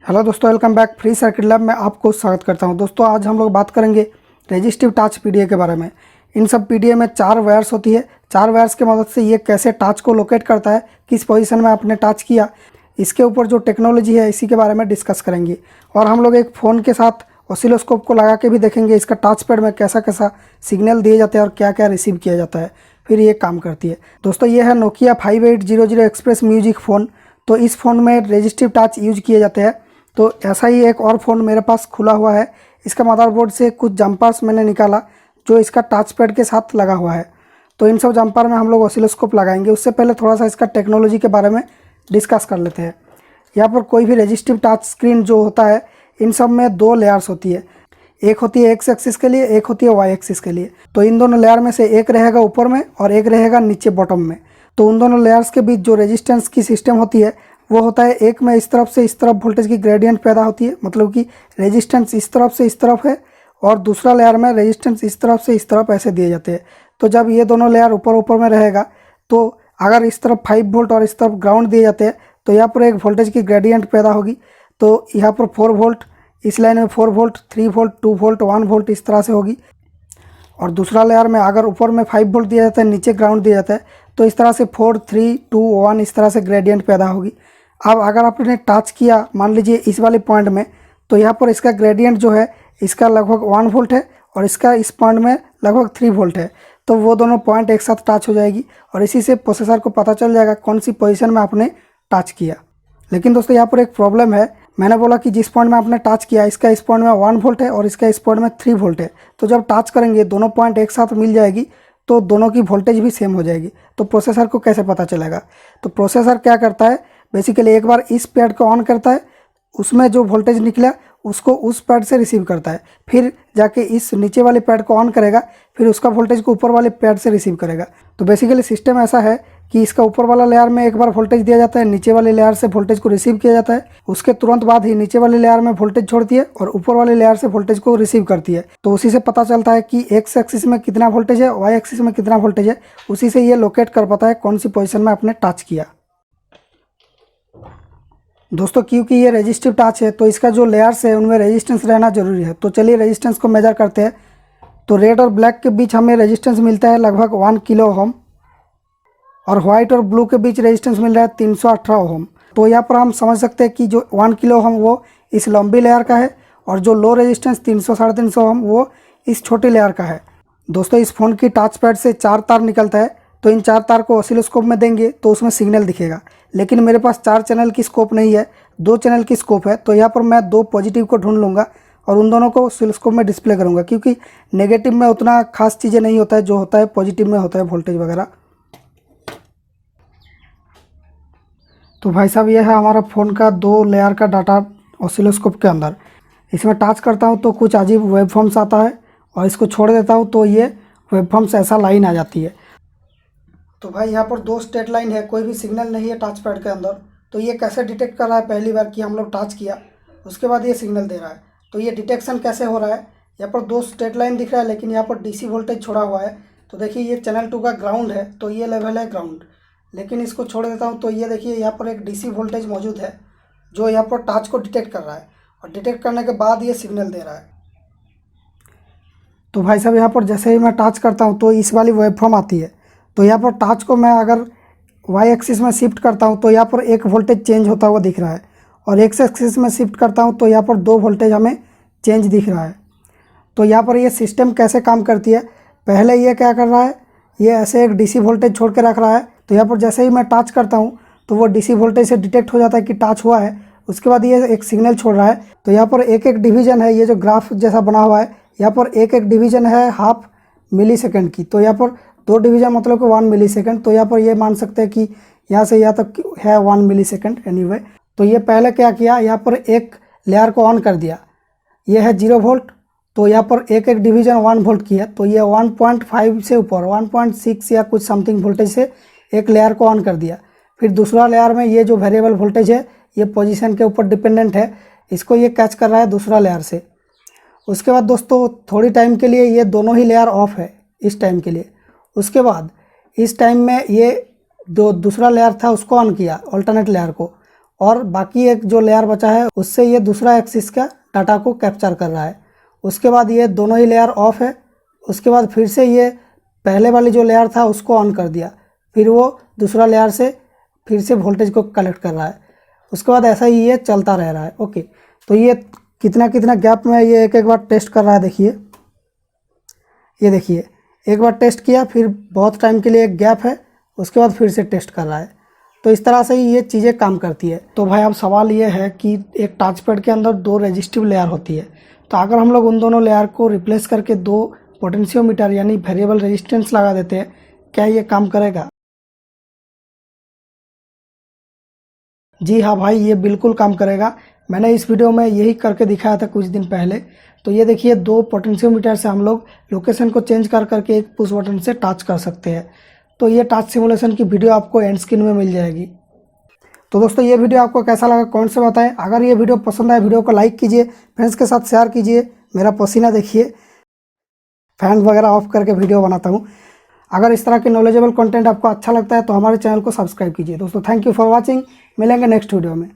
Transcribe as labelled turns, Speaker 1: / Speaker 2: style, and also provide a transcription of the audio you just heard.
Speaker 1: Hello दोस्तों, welcome back. Free circuit lab में आपको स्वागत करता हूं। दोस्तों आज हम लोग बात करेंगे रेजिस्टिव टच पीडीए के बारे में। इन सब पीडीए में 4 वायर्स होती है। 4 वायर्स की मदद से ये कैसे टच को लोकेट करता है, किस पोजीशन में आपने टच किया, इसके ऊपर जो टेक्नोलॉजी है इसी के बारे में डिस्कस करेंगे। और हम लोग एक फ़ोन के साथ ऑसिलोस्कोप को लगा के भी देखेंगे इसका टच पैड में कैसा कैसा सिग्नल दिए जाते हैं और क्या क्या रिसीव किया जाता है, फिर ये काम करती है। दोस्तों ये है नोकिया 5800 एक्सप्रेस म्यूजिक फ़ोन। तो इस फ़ोन में रेजिस्टिव टच यूज किए जाते हैं। तो ऐसा ही एक और फ़ोन मेरे पास खुला हुआ है। इसका मदरबोर्ड से कुछ जंपर्स मैंने निकाला जो इसका टच पैड के साथ लगा हुआ है। तो इन सब जंपर में हम लोग ऑसिलोस्कोप लगाएंगे। उससे पहले थोड़ा सा इसका टेक्नोलॉजी के बारे में डिस्कस कर लेते हैं। यहाँ पर कोई भी रेजिस्टिव टच स्क्रीन जो होता है, इन सब में 2 लेयर्स होती है। एक होती है एक्स एक्सिस के लिए, एक होती है वाई एक्सिस के लिए। तो इन दोनों लेयर में से एक रहेगा ऊपर में और एक रहेगा नीचे बॉटम में। तो उन दोनों लेयर्स के बीच जो रेजिस्टेंस की सिस्टम होती है वो होता है, एक में इस तरफ से इस तरफ वोल्टेज की ग्रेडियंट पैदा होती है, मतलब कि रेजिस्टेंस इस तरफ से इस तरफ है, और दूसरा लेयर में रेजिस्टेंस इस तरफ से इस तरफ ऐसे दिए जाते हैं। तो जब ये दोनों लेयर ऊपर ऊपर में रहेगा तो अगर इस तरफ 5 वोल्ट और इस तरफ ग्राउंड दिए जाते हैं तो यहाँ पर एक वोल्टेज की ग्रेडियंट पैदा होगी। तो यहाँ पर 4 वोल्ट, इस लाइन में 4 वोल्ट, 3 वोल्ट, 2 वोल्ट, 1 वोल्ट इस तरह से होगी। और दूसरा लेयर में अगर ऊपर में 5 वोल्ट दिया जाता है, नीचे ग्राउंड दिया जाता है, तो इस तरह से 4, 3, 2, 1 इस तरह से ग्रेडियंट पैदा होगी। अब अगर आपने टच किया मान लीजिए इस वाले पॉइंट में, तो यहाँ पर इसका ग्रेडियंट जो है इसका लगभग 1 वोल्ट है और इसका इस पॉइंट में लगभग 3 वोल्ट है। तो वो दोनों पॉइंट एक साथ टच हो जाएगी और इसी से प्रोसेसर को पता चल जाएगा कौन सी पोजीशन में आपने टच किया। लेकिन दोस्तों यहाँ पर एक प्रॉब्लम है। मैंने बोला कि जिस पॉइंट में आपने टच किया इसका इस पॉइंट में 1 वोल्ट है और इसका इस पॉइंट में 3 वोल्ट है। तो जब टच करेंगे दोनों पॉइंट एक साथ मिल जाएगी तो दोनों की वोल्टेज भी सेम हो जाएगी। तो प्रोसेसर को कैसे पता चलेगा? तो प्रोसेसर क्या करता है, बेसिकली एक बार इस पैड को ऑन करता है, उसमें जो वोल्टेज निकला उसको उस पैड से रिसीव करता है, फिर जाके इस नीचे वाले पैड को ऑन करेगा, फिर उसका वोल्टेज को ऊपर वाले पैड से रिसीव करेगा। तो बेसिकली सिस्टम ऐसा है कि इसका ऊपर वाला लेयर में एक बार वोल्टेज दिया जाता है, नीचे वाले लेयर से वोल्टेज को रिसीव किया जाता है, उसके तुरंत बाद ही नीचे वाले लेयर में वोल्टेज छोड़ती है और ऊपर वाले लेयर से वोल्टेज को रिसीव करती है। तो उसी से पता चलता है कि एक्स एक्सिस में कितना वोल्टेज है, वाई एक्सिस में कितना वोल्टेज है। उसी से ये लोकेट कर पाता है कौन सी पोजिशन में आपने टच किया। दोस्तों क्योंकि ये रेजिस्टिव टच है तो इसका जो लेयर्स है उनमें रेजिस्टेंस रहना जरूरी है। तो चलिए रेजिस्टेंस को मेजर करते हैं। तो रेड और ब्लैक के बीच हमें रेजिस्टेंस मिलता है लगभग 1 किलो ओम और व्हाइट और ब्लू के बीच रेजिस्टेंस मिल रहा है 318 ओम। तो यहाँ पर हम समझ सकते हैं कि जो 1 किलो ओम वो इस लंबी लेयर का है और जो लो रेजिस्टेंस 300 साढ़े 300 ओम वो इस छोटी लेयर का है। दोस्तों इस फ़ोन की टच पैड से 4 तार निकलता है। तो इन 4 तार को ऑसिलोस्कोप में देंगे तो उसमें सिग्नल दिखेगा। लेकिन मेरे पास 4 चैनल की स्कोप नहीं है, 2 चैनल की स्कोप है। तो यहाँ पर मैं 2 पॉजिटिव को ढूंढ लूँगा और उन दोनों को ऑसिलोस्कोप में डिस्प्ले करूँगा, क्योंकि नेगेटिव में उतना खास चीज़ें नहीं होता है, जो होता है पॉजिटिव में होता है वोल्टेज वगैरह। तो भाई साहब ये है हमारा फ़ोन का 2 लेयर का डाटा ऑसिलोस्कोप के अंदर। इसमें टच करता हूँ तो कुछ अजीब वेवफॉर्म्स आता है और इसको छोड़ देता हूँ तो ये वेवफॉर्म्स ऐसा लाइन आ जाती है। तो भाई यहाँ पर 2 स्ट्रेट लाइन है, कोई भी सिग्नल नहीं है टच पैड के अंदर। तो ये कैसे डिटेक्ट कर रहा है, पहली बार कि हम लोग टच किया उसके बाद ये सिग्नल दे रहा है। तो ये डिटेक्शन कैसे हो रहा है, यहाँ पर 2 स्ट्रेट लाइन दिख रहा है लेकिन यहाँ पर डीसी वोल्टेज छोड़ा हुआ है। तो देखिए ये चैनल 2 का ग्राउंड है तो ये लेवल है ग्राउंड, लेकिन इसको छोड़ देता हूँ तो ये देखिए यहाँ पर एक डीसी वोल्टेज मौजूद है जो यहाँ पर टच को डिटेक्ट कर रहा है और डिटेक्ट करने के बाद ये सिग्नल दे रहा है। तो भाई साहब यहाँ पर जैसे ही मैं टच करता हूँ तो इस वाली वेवफॉर्म आती है। तो यहाँ पर टच को मैं अगर वाई एक्सिस में शिफ्ट करता हूँ तो यहाँ पर एक वोल्टेज चेंज होता हुआ दिख रहा है और एक्स एक्सिस में शिफ्ट करता हूँ तो यहाँ पर 2 वोल्टेज हमें चेंज दिख रहा है। तो यहाँ पर ये सिस्टम कैसे काम करती है, पहले ये क्या कर रहा है, ये ऐसे एक डीसी वोल्टेज छोड़ के रख रहा है। तो यहाँ पर जैसे ही मैं टच करता हूँ तो वो डीसी वोल्टेज से डिटेक्ट हो जाता है कि टच हुआ है। उसके बाद ये एक सिग्नल छोड़ रहा है। तो यहाँ पर एक एक डिवीज़न है, ये जो ग्राफ जैसा बना हुआ है यहाँ पर एक एक डिवीज़न है ½ मिली सेकेंड की। तो यहाँ पर 2 डिवीज़न मतलब कि 1 मिली सेकेंड। तो यहाँ पर ये मान सकते हैं कि यहाँ से यहाँ तक है 1 मिली सेकेंड एनीवे। तो ये पहले क्या किया, यहाँ पर एक लेयर को ऑन कर दिया, ये है 0 वोल्ट। तो यहाँ पर एक एक डिवीज़न 1 वोल्ट की है। तो ये 1.5 से ऊपर 1.6 या कुछ समथिंग वोल्टेज से एक लेयर को ऑन कर दिया। फिर दूसरा लेयर में ये जो वेरिएबल वोल्टेज है ये पोजीशन के ऊपर डिपेंडेंट है, इसको ये कैच कर रहा है दूसरा लेयर से। उसके बाद दोस्तों थोड़ी टाइम के लिए ये दोनों ही लेयर ऑफ है इस टाइम के लिए। उसके बाद इस टाइम में ये जो दूसरा लेयर था उसको ऑन किया, अल्टरनेट लेयर को। और बाकी एक जो लेयर बचा है उससे ये दूसरा एक्सिस का डाटा को कैप्चर कर रहा है। उसके बाद ये दोनों ही लेयर ऑफ है। उसके बाद फिर से ये पहले वाली जो लेयर था उसको ऑन कर दिया, फिर वो दूसरा लेयर से फिर से वोल्टेज को कलेक्ट कर रहा है। उसके बाद ऐसा ही ये चलता रह रहा है। ओके, तो ये कितना कितना गैप में ये एक एक बार टेस्ट कर रहा है। देखिए, ये देखिए, एक बार टेस्ट किया, फिर बहुत टाइम के लिए एक गैप है, उसके बाद फिर से टेस्ट कर रहा है। तो इस तरह से ही ये चीज़ें काम करती है। तो भाई अब सवाल ये है कि एक टच पैड के अंदर 2 रेजिस्टिव लेयर होती है, तो अगर हम लोग उन दोनों लेयर को रिप्लेस करके 2 पोटेंशियोमीटर यानी वेरिएबल रेजिस्टेंस लगा देते हैं, क्या ये काम करेगा? जी हाँ भाई, ये बिल्कुल काम करेगा। मैंने इस वीडियो में यही करके दिखाया था कुछ दिन पहले। तो ये देखिए, 2 पोटेंशियोमीटर से हम लोग लोकेशन को चेंज कर करके एक पुश बटन से टच कर सकते हैं। तो ये टच सिमुलेशन की वीडियो आपको एंड स्क्रीन में मिल जाएगी। तो दोस्तों, ये वीडियो आपको कैसा लगा कमेंट से बताएं। अगर ये वीडियो पसंद आए वीडियो को लाइक कीजिए, फ्रेंड्स के साथ शेयर कीजिए। मेरा पसीना देखिए, फैन वगैरह ऑफ करके वीडियो बनाता हूँ। अगर इस तरह के नॉलेजेबल कंटेंट आपको अच्छा लगता है तो हमारे चैनल को सब्सक्राइब कीजिए। दोस्तों, थैंक यू फॉर वॉचिंग। मिलेंगे नेक्स्ट वीडियो में।